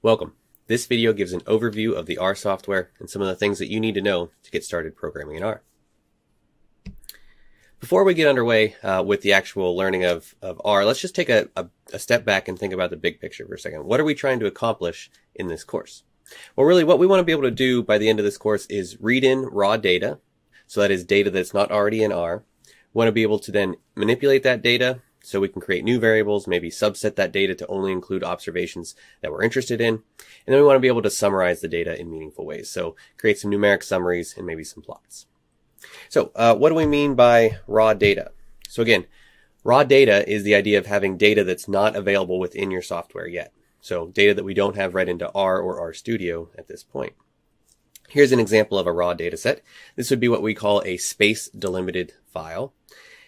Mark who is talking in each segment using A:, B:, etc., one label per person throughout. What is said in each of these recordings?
A: Welcome. This video gives an overview of the R software and some of the things that you need to know to get started programming in R. Before we get underway with the actual learning of R, let's just take a step back and think about the big picture for a second. What are we trying to accomplish in this course? Well, really what we want to be able to do by the end of this course is read in raw data. So that is data that's not already in R. We want to be able to then manipulate that data so we can create new variables, maybe subset that data to only include observations that we're interested in. And then we want to be able to summarize the data in meaningful ways. So create some numeric summaries and maybe some plots. So what do we mean by raw data? So again, raw data is the idea of having data that's not available within your software yet. So data that we don't have read into R or RStudio at this point. Here's an example of a raw data set. This would be what we call a space delimited file.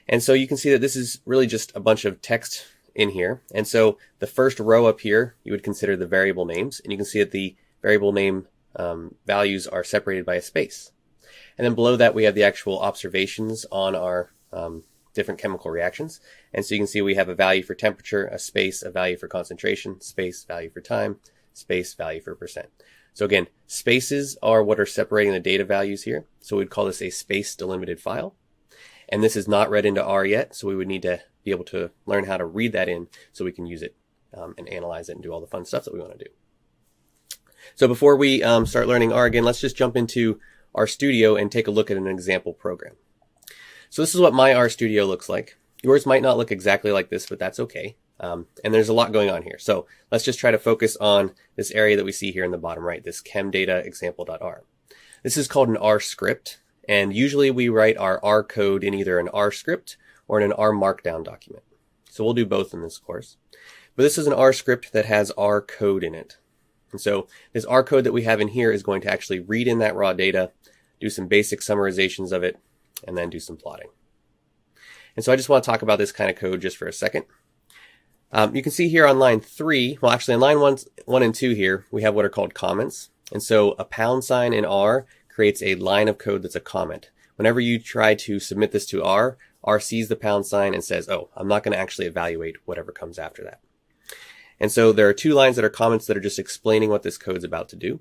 A: And so you can see that this is really just a bunch of text in here. And so the first row up here, you would consider the variable names. And you can see that the variable name values are separated by a space. And then below that, we have the actual observations on our different chemical reactions. And so you can see we have a value for temperature, a space, a value for concentration, space, value for time, space, value for percent. So again, spaces are what are separating the data values here. So we'd call this a space delimited file. And this is not read into R yet, so we would need to be able to learn how to read that in so we can use it and analyze it and do all the fun stuff that we want to do. So before we start learning R again, let's just jump into RStudio and take a look at an example program. So this is what my RStudio looks like. Yours might not look exactly like this, but that's okay. And there's a lot going on here. So let's just try to focus on this area that we see here in the bottom right, this chemdata example.r. This is called an R script. And usually we write our R code in either an R script or in an R markdown document. So we'll do both in this course. But this is an R script that has R code in it. And so this R code that we have in here is going to actually read in that raw data, do some basic summarizations of it, and then do some plotting. And so I just want to talk about this kind of code just for a second. You can see here on line 3, well actually on line 1 and 2 here, we have what are called comments. And so a pound sign in R creates a line of code that's a comment. Whenever you try to submit this to R, R sees the pound sign and says, oh, I'm not going to actually evaluate whatever comes after that. And so there are 2 lines that are comments that are just explaining what this code's about to do.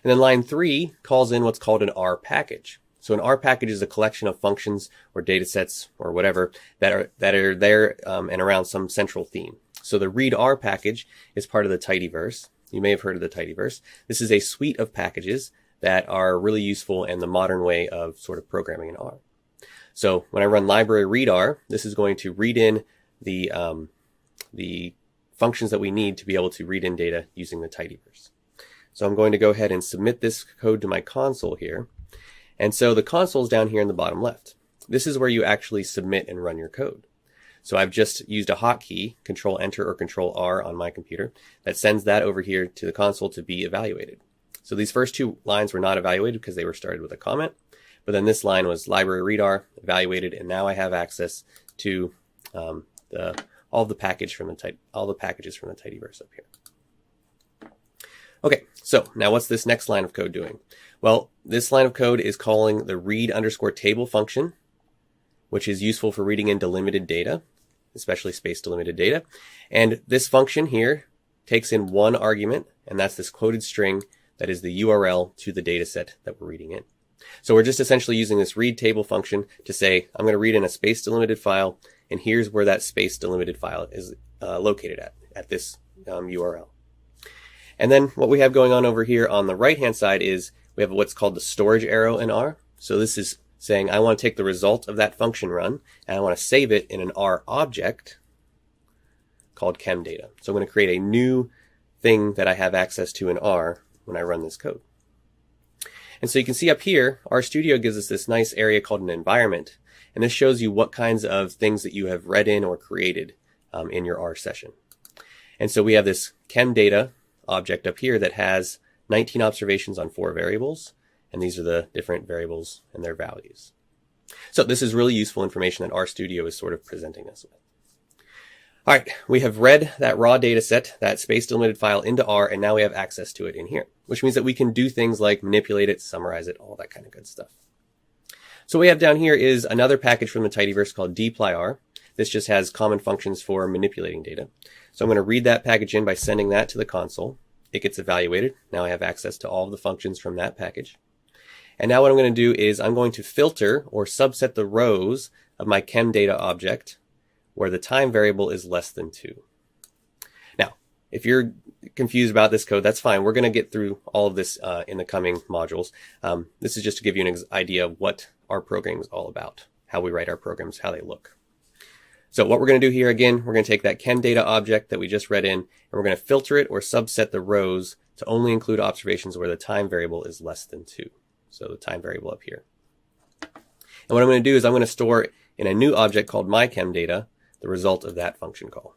A: And then line 3 calls in what's called an R package. So an R package is a collection of functions or data sets or whatever that are there and around some central theme. So the read R package is part of the tidyverse. You may have heard of the tidyverse. This is a suite of packages that are really useful in the modern way of sort of programming in R. So when I run library read R, this is going to read in the functions that we need to be able to read in data using the tidyverse. So I'm going to go ahead and submit this code to my console here. And so the console is down here in the bottom left. This is where you actually submit and run your code. So I've just used a hotkey, Control Enter or Control R on my computer, that sends that over here to the console to be evaluated. So these first 2 lines were not evaluated because they were started with a comment, but then this line was library read R evaluated, and now I have access to all the packages from the tidyverse up here. Okay, so now what's this next line of code doing? Well, this line of code is calling the read underscore table function, which is useful for reading in delimited data, especially space delimited data. And this function here takes in 1 argument, and that's this quoted string that is the URL to the data set that we're reading in. So we're just essentially using this read table function to say, I'm going to read in a space delimited file, and here's where that space delimited file is located at this URL. And then what we have going on over here on the right-hand side is we have what's called the storage arrow in R. So this is saying I want to take the result of that function run, and I want to save it in an R object called chemdata. So I'm going to create a new thing that I have access to in R when I run this code. And so you can see up here, RStudio gives us this nice area called an environment. And this shows you what kinds of things that you have read in or created in your R session. And so we have this chemdata object up here that has 19 observations on 4 variables. And these are the different variables and their values. So this is really useful information that RStudio is sort of presenting us with. All right, we have read that raw data set, that space delimited file into R, and now we have access to it in here, which means that we can do things like manipulate it, summarize it, all that kind of good stuff. So what we have down here is another package from the tidyverse called dplyr. This just has common functions for manipulating data. So I'm going to read that package in by sending that to the console. it gets evaluated. Now I have access to all of the functions from that package. And now what I'm going to do is I'm going to filter or subset the rows of my chem data object where the time variable is less than 2. Now, if you're confused about this code, that's fine. We're going to get through all of this in the coming modules. This is just to give you an idea of what our programming is all about, how we write our programs, how they look. So what we're going to do here, again, we're going to take that chem data object that we just read in, and we're going to filter it or subset the rows to only include observations where the time variable is less than 2. So the time variable up here. And what I'm going to do is I'm going to store in a new object called myChemData the result of that function call.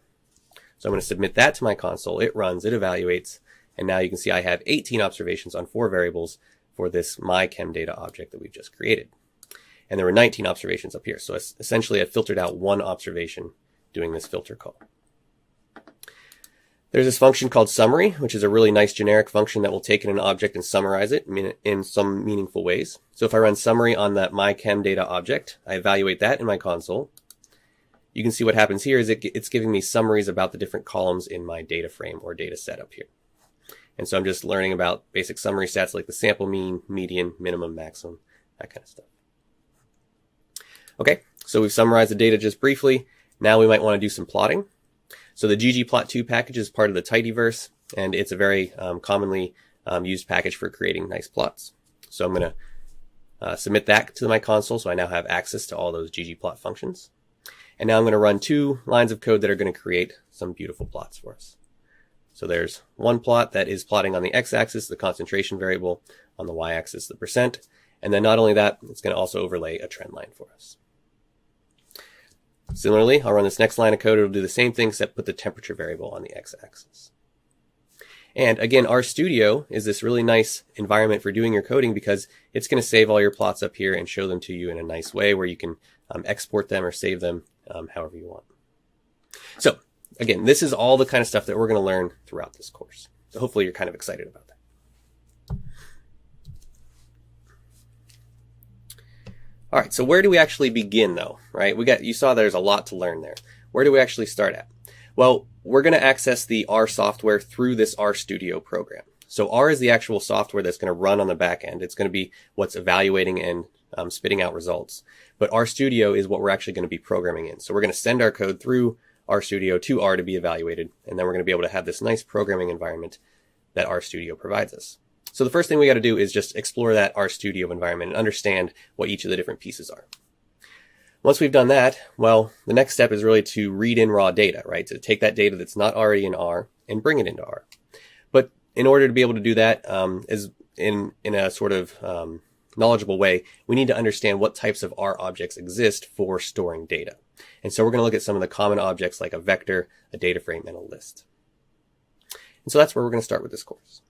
A: So I'm going to submit that to my console. It runs, it evaluates, and now you can see I have 18 observations on 4 variables for this myChemData object that we've just created. And there were 19 observations up here. So essentially I filtered out 1 observation doing this filter call. There's this function called summary, which is a really nice generic function that will take in an object and summarize it in some meaningful ways. So if I run summary on that myChemData object, I evaluate that in my console. You can see what happens here is it's giving me summaries about the different columns in my data frame or data set up here. And so I'm just learning about basic summary stats like the sample mean, median, minimum, maximum, that kind of stuff. Okay, so we've summarized the data just briefly. Now we might want to do some plotting. So the ggplot2 package is part of the tidyverse, and it's a very commonly used package for creating nice plots. So I'm going to submit that to my console, so I now have access to all those ggplot functions. And now I'm going to run 2 lines of code that are going to create some beautiful plots for us. So there's one plot that is plotting on the x-axis, the concentration variable, on the y-axis, the percent. And then not only that, it's going to also overlay a trend line for us. Similarly, I'll run this next line of code. It'll do the same thing except put the temperature variable on the x-axis. And again, RStudio is this really nice environment for doing your coding because it's going to save all your plots up here and show them to you in a nice way where you can export them or save them however you want. So again, this is all the kind of stuff that we're going to learn throughout this course. So hopefully you're kind of excited about that. All right, so where do we actually begin though, right? You saw there's a lot to learn there. Where do we actually start at? Well, we're going to access the R software through this RStudio program. So R is the actual software that's going to run on the back end. It's going to be what's evaluating and spitting out results. But RStudio is what we're actually going to be programming in. So we're going to send our code through RStudio to R to be evaluated, and then we're going to be able to have this nice programming environment that RStudio provides us. So the first thing we got to do is just explore that RStudio environment and understand what each of the different pieces are. Once we've done that, well, the next step is really to read in raw data, right? To take that data that's not already in R and bring it into R. But in order to be able to do that, is in a sort of knowledgeable way, we need to understand what types of R objects exist for storing data. And so we're going to look at some of the common objects like a vector, a data frame, and a list. And so that's where we're going to start with this course.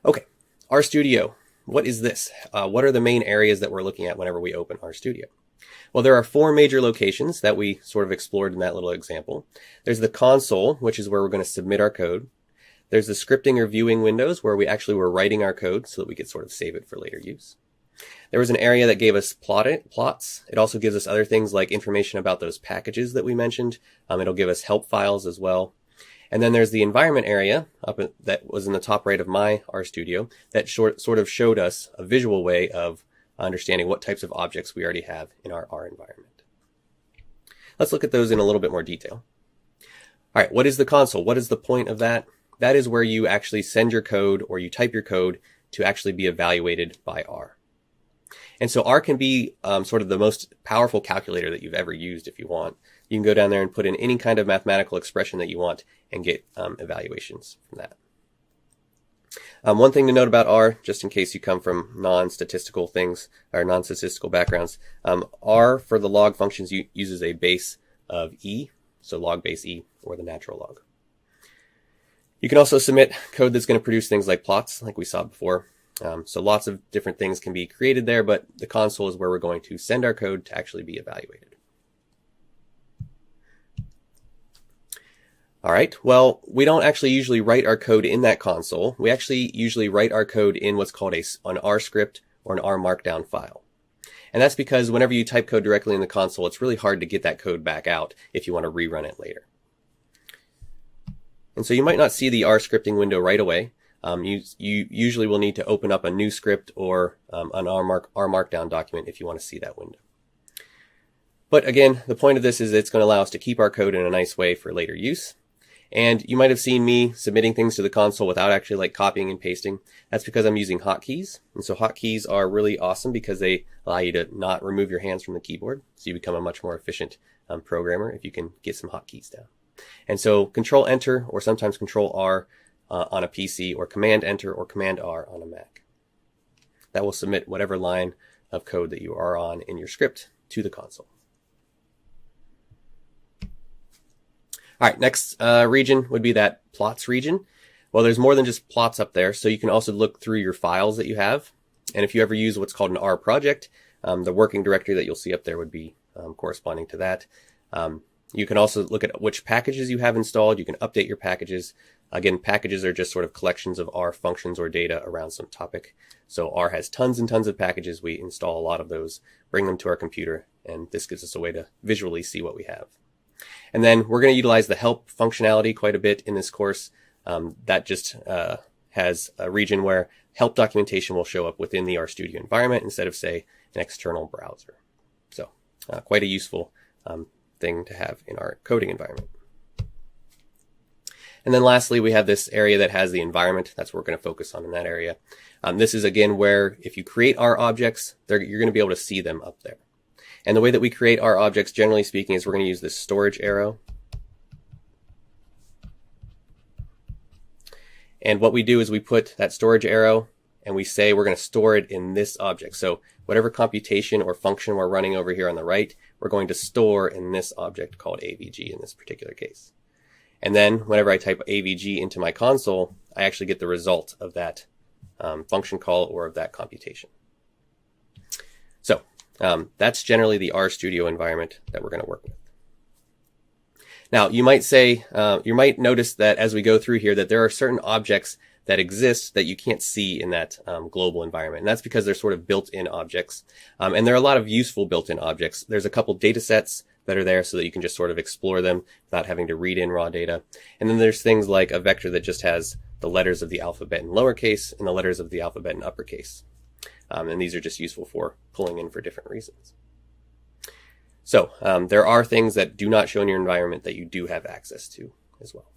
A: Okay, RStudio. What is this? What are the main areas that we're looking at whenever we open RStudio? Well, there are 4 major locations that we sort of explored in that little example. There's the console, which is where we're going to submit our code. There's the scripting or viewing windows where we actually were writing our code so that we could sort of save it for later use. There was an area that gave us plots. It also gives us other things like information about those packages that we mentioned. It'll give us help files as well. And then there's the environment area that was in the top right of my RStudio that sort of showed us a visual way of understanding what types of objects we already have in our R environment. Let's look at those in a little bit more detail. All right, what is the console? What is the point of that? That is where you actually send your code or you type your code to actually be evaluated by R. And so R can be sort of the most powerful calculator that you've ever used if you want. You can go down there and put in any kind of mathematical expression that you want and get evaluations from that. One thing to note about R, just in case you come from non-statistical things or non-statistical backgrounds, R for the log functions uses a base of E, so log base E or the natural log. You can also submit code that's going to produce things like plots, like we saw before. So lots of different things can be created there, but the console is where we're going to send our code to actually be evaluated. All right, well, we don't actually usually write our code in that console. We actually usually write our code in what's called an R script or an R markdown file. And that's because whenever you type code directly in the console, it's really hard to get that code back out if you want to rerun it later. And so you might not see the R scripting window right away. You usually will need to open up a new script or an R Markdown document if you want to see that window. But again, the point of this is it's going to allow us to keep our code in a nice way for later use. And you might have seen me submitting things to the console without actually like copying and pasting. That's because I'm using hotkeys. And so hotkeys are really awesome because they allow you to not remove your hands from the keyboard. So you become a much more efficient programmer if you can get some hotkeys down. And so Control Enter or sometimes Control R on a PC or Command Enter or Command R on a Mac. That will submit whatever line of code that you are on in your script to the console. All right, next region would be that plots region. Well, there's more than just plots up there, so you can also look through your files that you have. And if you ever use what's called an R project, the working directory that you'll see up there would be corresponding to that. You can also look at which packages you have installed. You can update your packages. Again, packages are just sort of collections of R functions or data around some topic. So R has tons and tons of packages. We install a lot of those, bring them to our computer, and this gives us a way to visually see what we have. And then we're going to utilize the help functionality quite a bit in this course. That just has a region where help documentation will show up within the RStudio environment instead of, say, an external browser. So quite a useful thing to have in our coding environment. And then lastly, we have this area that has the environment. That's what we're going to focus on in that area. This is, again, where if you create R objects, you're going to be able to see them up there. And the way that we create our objects, generally speaking, is we're going to use this storage arrow. And what we do is we put that storage arrow and we say we're going to store it in this object. So whatever computation or function we're running over here on the right, we're going to store in this object called AVG in this particular case. And then whenever I type AVG into my console, I actually get the result of that function call or of that computation. So that's generally the RStudio environment that we're going to work with. Now, you might say, you might notice that as we go through here that there are certain objects that exist that you can't see in that global environment. And that's because they're sort of built-in objects. And there are a lot of useful built-in objects. There's a couple data sets that are there so that you can just sort of explore them without having to read in raw data. And then there's things like a vector that just has the letters of the alphabet in lowercase and the letters of the alphabet in uppercase. And these are just useful for pulling in for different reasons. So there are things that do not show in your environment that you do have access to as well.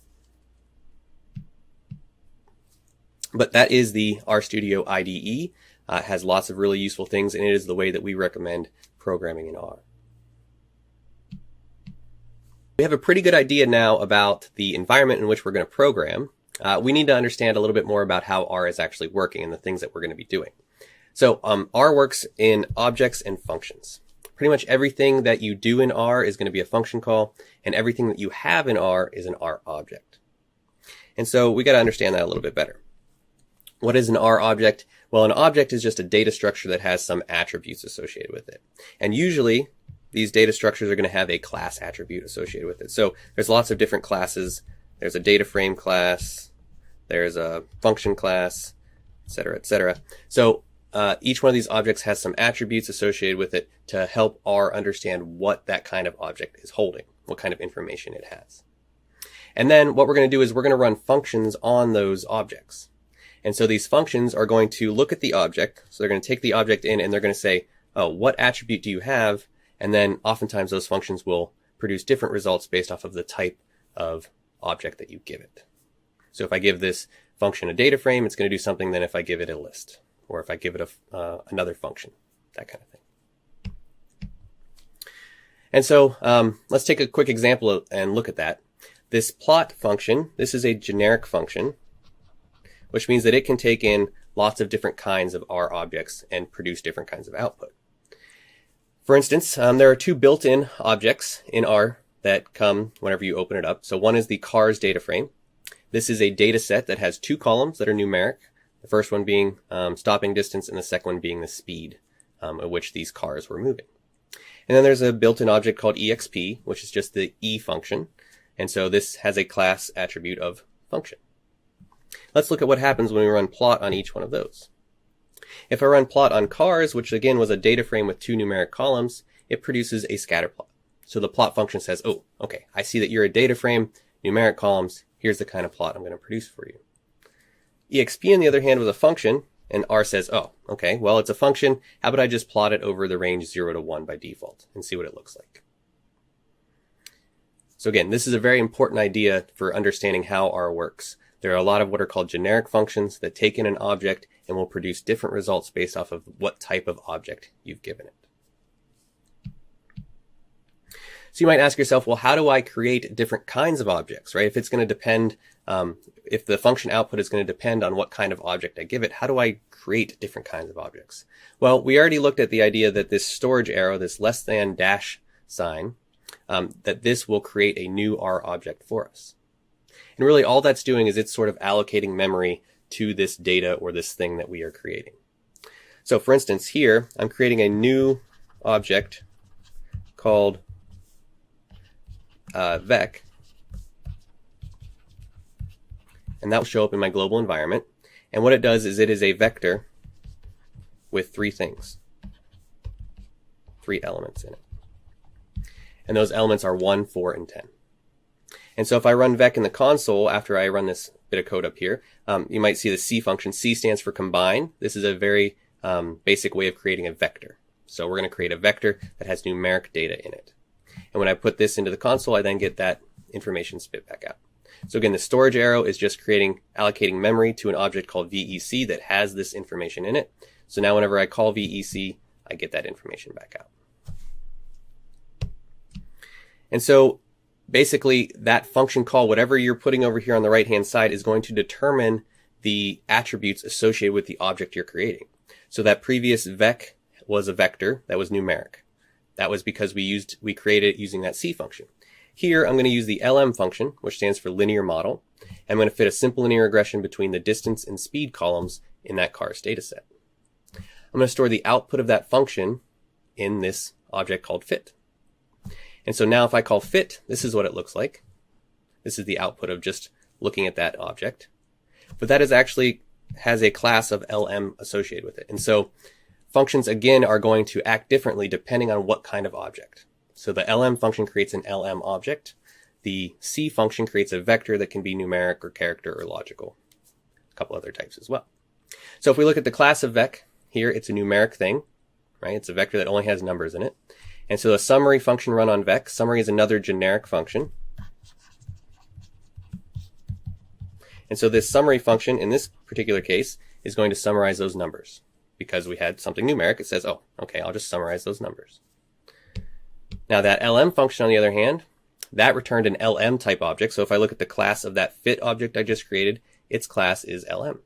A: But that is the RStudio IDE. It has lots of really useful things, and it is the way that we recommend programming in R. We have a pretty good idea now about the environment in which we're going to program. We need to understand a little bit more about how R is actually working and the things that we're going to be doing. So R works in objects and functions. Pretty much everything that you do in R is going to be a function call, and everything that you have in R is an R object. And so we got to understand that a little bit better. What is an R object? Well, an object is just a data structure that has some attributes associated with it. And usually these data structures are going to have a class attribute associated with it. So there's lots of different classes. There's a data frame class. There's a function class, et cetera, et cetera. So each one of these objects has some attributes associated with it to help R understand what that kind of object is holding, what kind of information it has. And then what we're going to do is we're going to run functions on those objects. And so these functions are going to look at the object. So they're going to take the object in and they're going to say, oh, what attribute do you have? And then oftentimes those functions will produce different results based off of the type of object that you give it. So if I give this function a data frame, it's going to do something than if I give it a list, or if I give it another function, that kind of thing. And so let's take a quick example and look at that. This plot function, this is a generic function, which means that it can take in lots of different kinds of R objects and produce different kinds of output. For instance, there are two built-in objects in R that come whenever you open it up. So one is the cars data frame. This is a data set that has two columns that are numeric. The first one being stopping distance and the second one being the speed at which these cars were moving. And then there's a built-in object called exp, which is just the e function. And so this has a class attribute of function. Let's look at what happens when we run plot on each one of those. If I run plot on cars, which again was a data frame with two numeric columns, it produces a scatter plot. So the plot function says, oh, okay, I see that you're a data frame, numeric columns, here's the kind of plot I'm going to produce for you. exp, on the other hand, was a function, and R says, oh, okay, well, it's a function. How about I just plot it over the range 0 to 1 by default and see what it looks like? So again, this is a very important idea for understanding how R works. There are a lot of what are called generic functions that take in an object and will produce different results based off of what type of object you've given it. So you might ask yourself, well, how do I create different kinds of objects, right? If it's going to depend, if the function output is going to depend on what kind of object I give it, how do I create different kinds of objects? Well, we already looked at the idea that this storage arrow, this less than dash sign, that this will create a new R object for us. And really all that's doing is it's sort of allocating memory to this data or this thing that we are creating. So for instance, here, I'm creating a new object called vec, and that will show up in my global environment. And what it does is it is a vector with three things, three elements in it. And those elements are 1, 4, and 10. And so if I run vec in the console, after I run this bit of code up here, you might see the C function. C stands for combine. This is a very basic way of creating a vector. So we're going to create a vector that has numeric data in it. And when I put this into the console, I then get that information spit back out. So again, the storage arrow is just allocating memory to an object called VEC that has this information in it. So now whenever I call VEC, I get that information back out. And so basically that function call, whatever you're putting over here on the right-hand side, is going to determine the attributes associated with the object you're creating. So that previous vec was a vector that was numeric. That was because we created it using that C function. Here, I'm going to use the LM function, which stands for linear model. I'm going to fit a simple linear regression between the distance and speed columns in that cars dataset. I'm going to store the output of that function in this object called fit. And so now if I call fit, this is what it looks like. This is the output of just looking at that object. But that is actually has a class of LM associated with it. And so functions, again, are going to act differently depending on what kind of object. So the LM function creates an LM object. The C function creates a vector that can be numeric or character or logical. A couple other types as well. So if we look at the class of vec, here it's a numeric thing, right? It's a vector that only has numbers in it. And so the summary function run on vec. Summary is another generic function. And so this summary function, in this particular case, is going to summarize those numbers. Because we had something numeric, it says, oh, okay, I'll just summarize those numbers. Now that LM function, on the other hand, that returned an LM type object. So if I look at the class of that fit object I just created, its class is LM.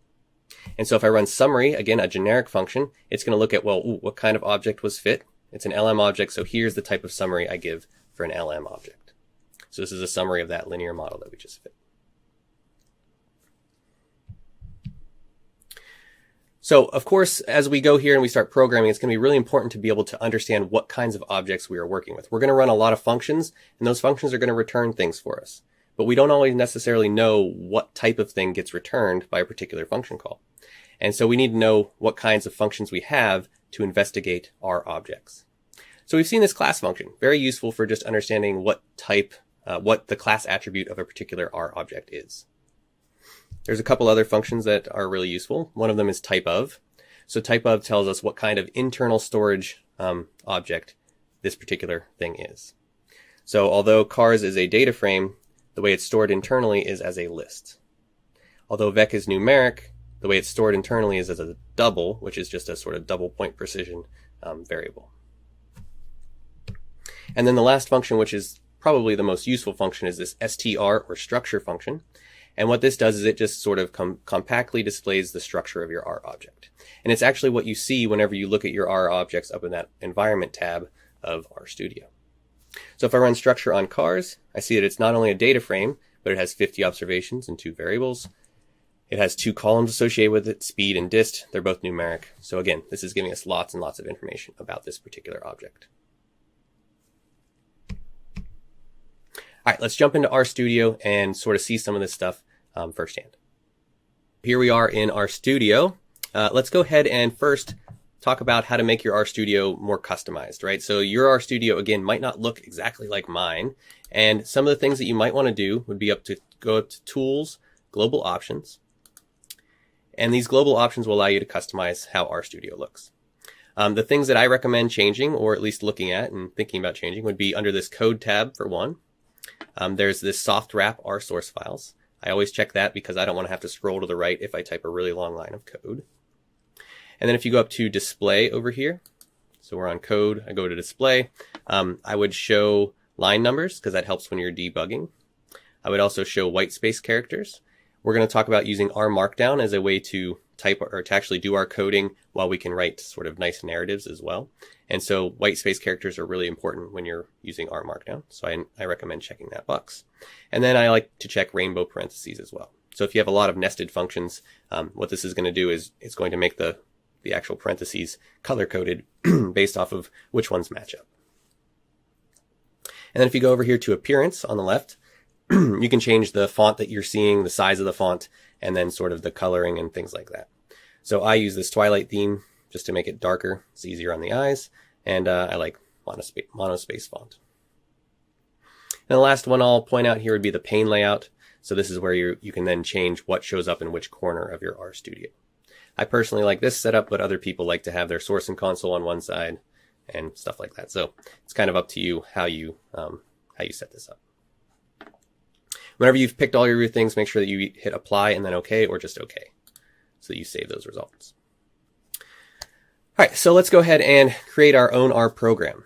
A: And so if I run summary, again, a generic function, it's going to look at, well, what kind of object was fit? It's an LM object, so here's the type of summary I give for an LM object. So this is a summary of that linear model that we just fit. So, of course, as we go here and we start programming, it's going to be really important to be able to understand what kinds of objects we are working with. We're going to run a lot of functions, and those functions are going to return things for us. But we don't always necessarily know what type of thing gets returned by a particular function call. And so we need to know what kinds of functions we have to investigate our objects. So we've seen this class function, very useful for just understanding what the class attribute of a particular R object is. There's a couple other functions that are really useful. One of them is type of. So type of tells us what kind of internal storage object this particular thing is. So although cars is a data frame, the way it's stored internally is as a list. Although vec is numeric, the way it's stored internally is as a double, which is just a sort of double point precision variable. And then the last function, which is probably the most useful function, is this str or structure function. And what this does is it just sort of compactly displays the structure of your R object. And it's actually what you see whenever you look at your R objects up in that environment tab of RStudio. So if I run structure on cars, I see that it's not only a data frame, but it has 50 observations and 2 variables. It has 2 columns associated with it, speed and dist. They're both numeric. So again, this is giving us lots and lots of information about this particular object. All right, let's jump into RStudio and sort of see some of this stuff firsthand. Here we are in RStudio. Let's go ahead and first talk about how to make your RStudio more customized, right? So your RStudio, again, might not look exactly like mine. And some of the things that you might want to do would be go up to Tools, Global Options. And these global options will allow you to customize how RStudio looks. The things that I recommend changing, or at least looking at and thinking about changing, would be under this Code tab for one. There's this soft wrap R source files. I always check that because I don't want to have to scroll to the right if I type a really long line of code. And then if you go up to Display over here, so we're on Code, I go to Display, I would show line numbers because that helps when you're debugging. I would also show white space characters. We're going to talk about using R Markdown as a way to type or to actually do our coding while we can write sort of nice narratives as well. And so white space characters are really important when you're using R Markdown. So I recommend checking that box. And then I like to check rainbow parentheses as well. So if you have a lot of nested functions, what this is going to do is it's going to make the actual parentheses color coded based off of which ones match up. And then if you go over here to appearance on the left, you can change the font that you're seeing, the size of the font, and then sort of the coloring and things like that. So I use this Twilight theme just to make it darker. It's easier on the eyes. And I like monospace font. And the last one I'll point out here would be the pane layout. So this is where you can then change what shows up in which corner of your RStudio. I personally like this setup, but other people like to have their source and console on one side and stuff like that. So it's kind of up to you how you set this up. Whenever you've picked all your things, make sure that you hit apply and then OK or just OK so that you save those results. All right, so let's go ahead and create our own R program.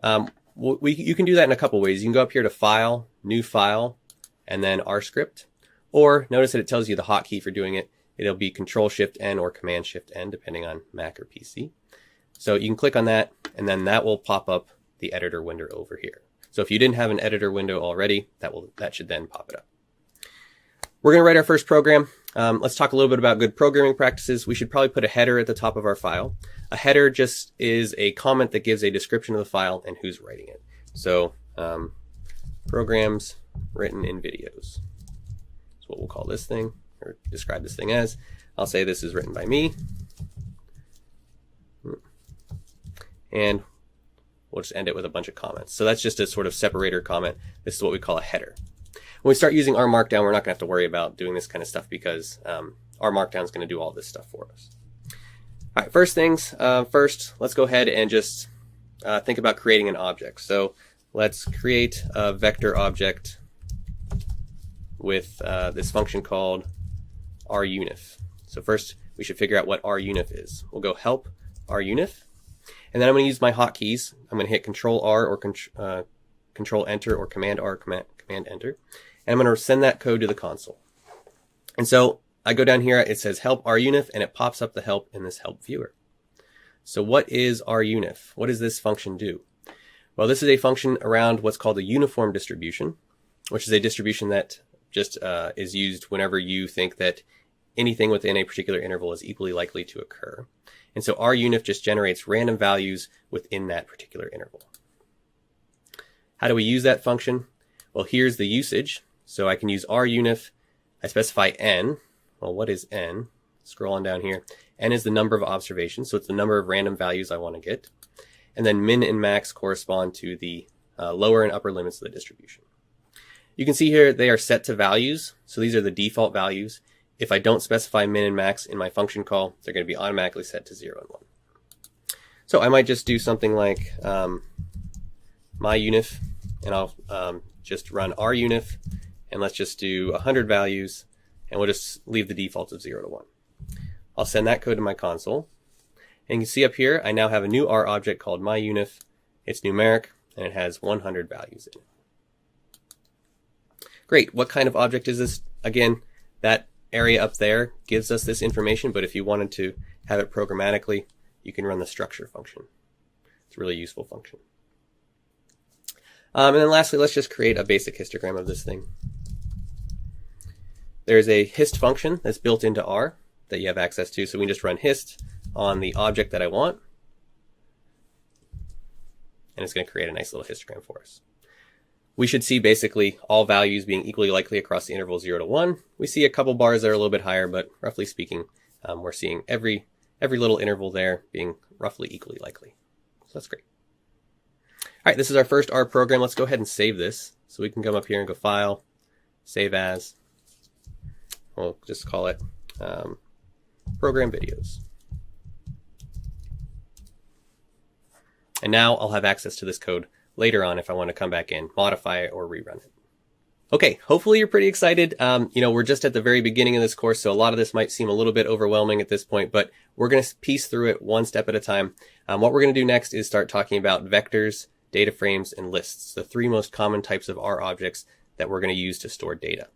A: You can do that in a couple ways. You can go up here to File, New File, and then RScript. Or notice that it tells you the hotkey for doing it. It'll be Control-Shift-N or Command-Shift-N depending on Mac or PC. So you can click on that, and then that will pop up the editor window over here. So if you didn't have an editor window already, that should then pop it up. We're going to write our first program. Let's talk a little bit about good programming practices. We should probably put a header at the top of our file. A header just is a comment that gives a description of the file and who's writing it. So programs written in videos. That's what we'll call this thing, or describe this thing as. I'll say this is written by me. And we'll just end it with a bunch of comments. So that's just a sort of separator comment. This is what we call a header. When we start using R Markdown, we're not going to have to worry about doing this kind of stuff because R Markdown is going to do all this stuff for us. All right, first, let's go ahead and just think about creating an object. So let's create a vector object with this function called RUnif. So first, we should figure out what RUnif is. We'll go help RUnif. And then I'm going to use my hotkeys. I'm going to hit Control R or Control Enter or Command R, Command Enter. And I'm going to send that code to the console. And so I go down here, it says help RUnif, and it pops up the help in this help viewer. So what is RUnif? What does this function do? Well, this is a function around what's called a uniform distribution, which is a distribution that just is used whenever you think that anything within a particular interval is equally likely to occur. And so RUnif just generates random values within that particular interval. How do we use that function? Well, here's the usage. So I can use RUnif. I specify n. Well, what is n? Scroll on down here. N is the number of observations, so it's the number of random values I want to get. And then min and max correspond to the lower and upper limits of the distribution. You can see here they are set to values. So these are the default values. If I don't specify min and max in my function call, they're going to be automatically set to 0 and 1. So I might just do something like myUnif, and I'll just run RUnif, and let's just do 100 values, and we'll just leave the defaults of 0 to 1. I'll send that code to my console, and you can see up here I now have a new R object called myUnif. It's numeric, and it has 100 values in it. Great. What kind of object is this? Again, that area up there gives us this information, but if you wanted to have it programmatically, you can run the structure function. It's a really useful function. And then lastly, let's just create a basic histogram of this thing. There's a hist function that's built into R that you have access to, so we can just run hist on the object that I want, and it's going to create a nice little histogram for us. We should see basically all values being equally likely across the interval 0 to 1. We see a couple bars that are a little bit higher, but roughly speaking, we're seeing every every little interval there being roughly equally likely. So that's great. All right, this is our first R program. Let's go ahead and save this. So we can come up here and go File, Save As. We'll just call it Program Videos. And now I'll have access to this code later on if I want to come back in, modify it, or rerun it. Okay, hopefully you're pretty excited. We're just at the very beginning of this course, so a lot of this might seem a little bit overwhelming at this point, but we're going to piece through it one step at a time. What we're going to do next is start talking about vectors, data frames, and lists, the three most common types of R objects that we're going to use to store data.